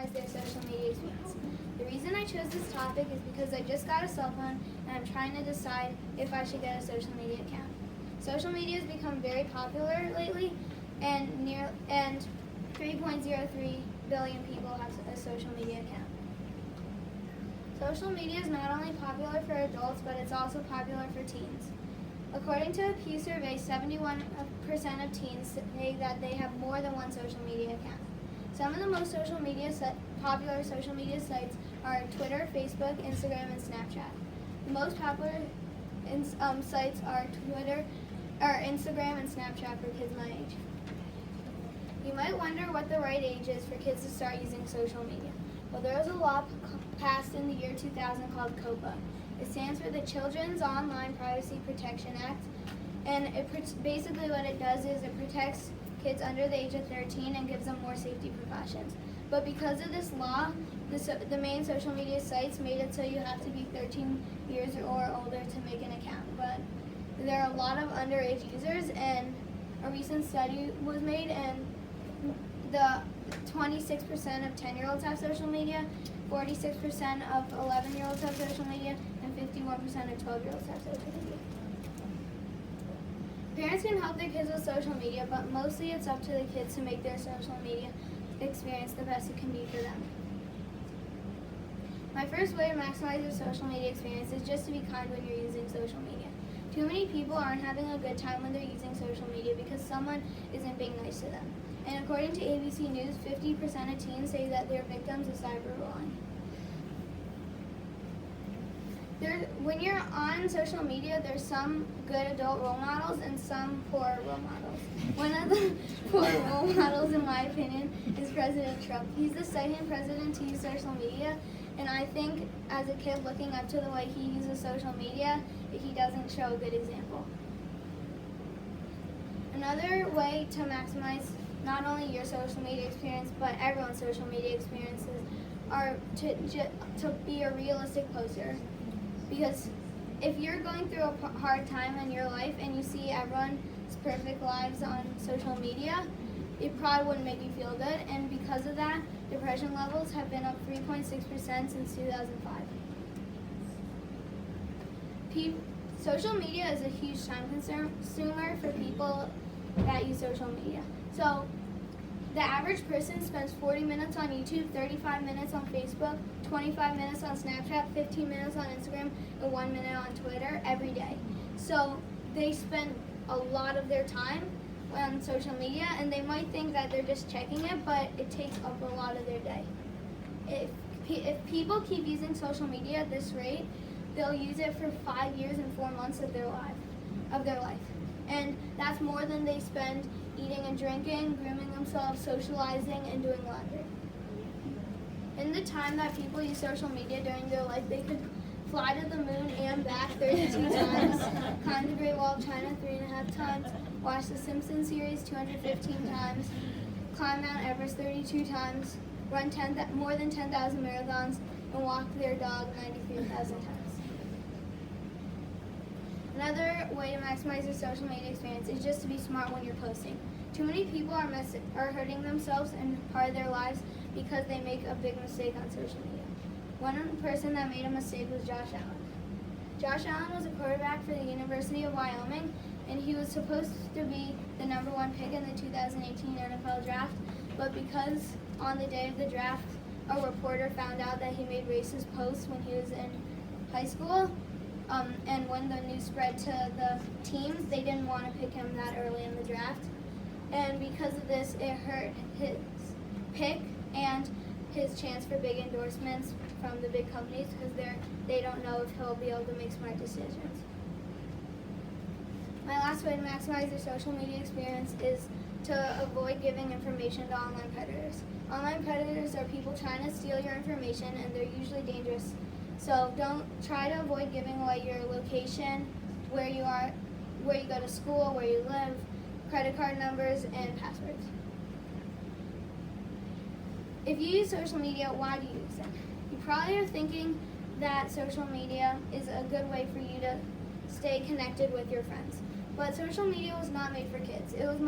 maximize their social media experience. The reason I chose this topic is because I just got a cell phone and I'm trying to decide if I should get a social media account. Social media has become very popular lately, and 3.03 billion people have a social media account. Social media is not only popular for adults, but it's also popular for teens. According to a Pew survey, 71% of teens say that they have more than one social media account. Some of the most popular social media sites are Twitter, Facebook, Instagram, and Snapchat. The most popular sites are Instagram and Snapchat for kids my age. You might wonder what the right age is for kids to start using social media. Well, there was a law passed in the year 2000 called COPA. It stands for the Children's Online Privacy Protection Act, and basically what it does is it protects kids under the age of 13 and gives them more safety precautions. But because of this law, the main social media sites made it so you have to be 13 years or older to make an account. But there are a lot of underage users, and a recent study was made, and the 26% of 10-year-olds have social media, 46% of 11-year-olds have social media, and 51% of 12-year-olds have social media. Parents can help their kids with social media, but mostly it's up to the kids to make their social media experience the best it can be for them. My first way to maximize your social media experience is just to be kind when you're using social media. Too many people aren't having a good time when they're using social media because someone isn't being nice to them. And according to ABC News, 50% of teens say that they're victims of cyberbullying. When you're on social media, there's some good adult role models and some poor role models. One of the poor role models, in my opinion, is President Trump. He's the second president to use social media, and I think as a kid looking up to the way he uses social media, he doesn't show a good example. Another way to maximize not only your social media experience, but everyone's social media experiences are to be a realistic poster. Because if you're going through a hard time in your life and you see everyone's perfect lives on social media, it probably wouldn't make you feel good. And because of that, depression levels have been up 3.6% since 2005. Social media is a huge time consumer for people that use social media. So the average person spends 40 minutes on YouTube, 35 minutes on Facebook, 25 minutes on Snapchat, 15 minutes on Instagram, and 1 minute on Twitter every day. So they spend a lot of their time on social media, and they might think that they're just checking it, but it takes up a lot of their day. If people keep using social media at this rate, they'll use it for 5 years and 4 months of their life. And that's more than they spend eating and drinking, grooming themselves, socializing, and doing laundry. In the time that people use social media during their life, they could fly to the moon and back 32 times, climb the Great Wall of China 3.5 times, watch the Simpsons series 215 times, climb Mount Everest 32 times, run more than 10,000 marathons, and walk their dog 93,000 times. Another way to maximize your social media experience is just to be smart when you're posting. Too many people are hurting themselves and part of their lives because they make a big mistake on social media. One person that made a mistake was Josh Allen. Josh Allen was a quarterback for the University of Wyoming, and he was supposed to be the #1 pick in the 2018 NFL draft, but because on the day of the draft, a reporter found out that he made racist posts when he was in high school, and when the news spread to the teams, they didn't want to pick him that early in the draft. And because of this, it hurt his pick and his chance for big endorsements from the big companies because they don't know if he'll be able to make smart decisions. My last way to maximize your social media experience is to avoid giving information to online predators. Online predators are people trying to steal your information, and they're usually dangerous. So try to avoid giving away your location, where you are, where you go to school, where you live, credit card numbers, and passwords. If you use social media, why do you use it? You probably are thinking that social media is a good way for you to stay connected with your friends. But social media was not made for kids. It was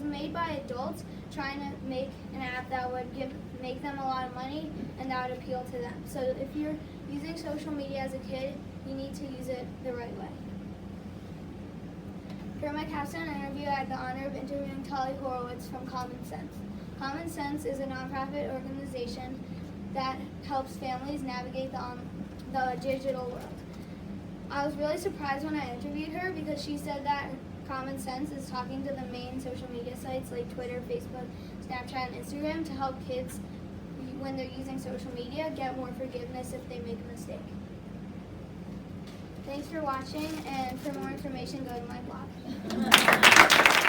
made by adults trying to make an app that would make them a lot of money, and that would appeal to them. So if you're using social media as a kid, you need to use it the right way. For my capstone interview, I had the honor of interviewing Tali Horowitz from Common Sense. Common Sense is a nonprofit organization that helps families navigate the digital world. I was really surprised when I interviewed her because she said that Common Sense is talking to the main social media sites like Twitter, Facebook, Snapchat, and Instagram to help kids, when they're using social media, get more forgiveness if they make a mistake. Thanks for watching, and for more information, go to my blog.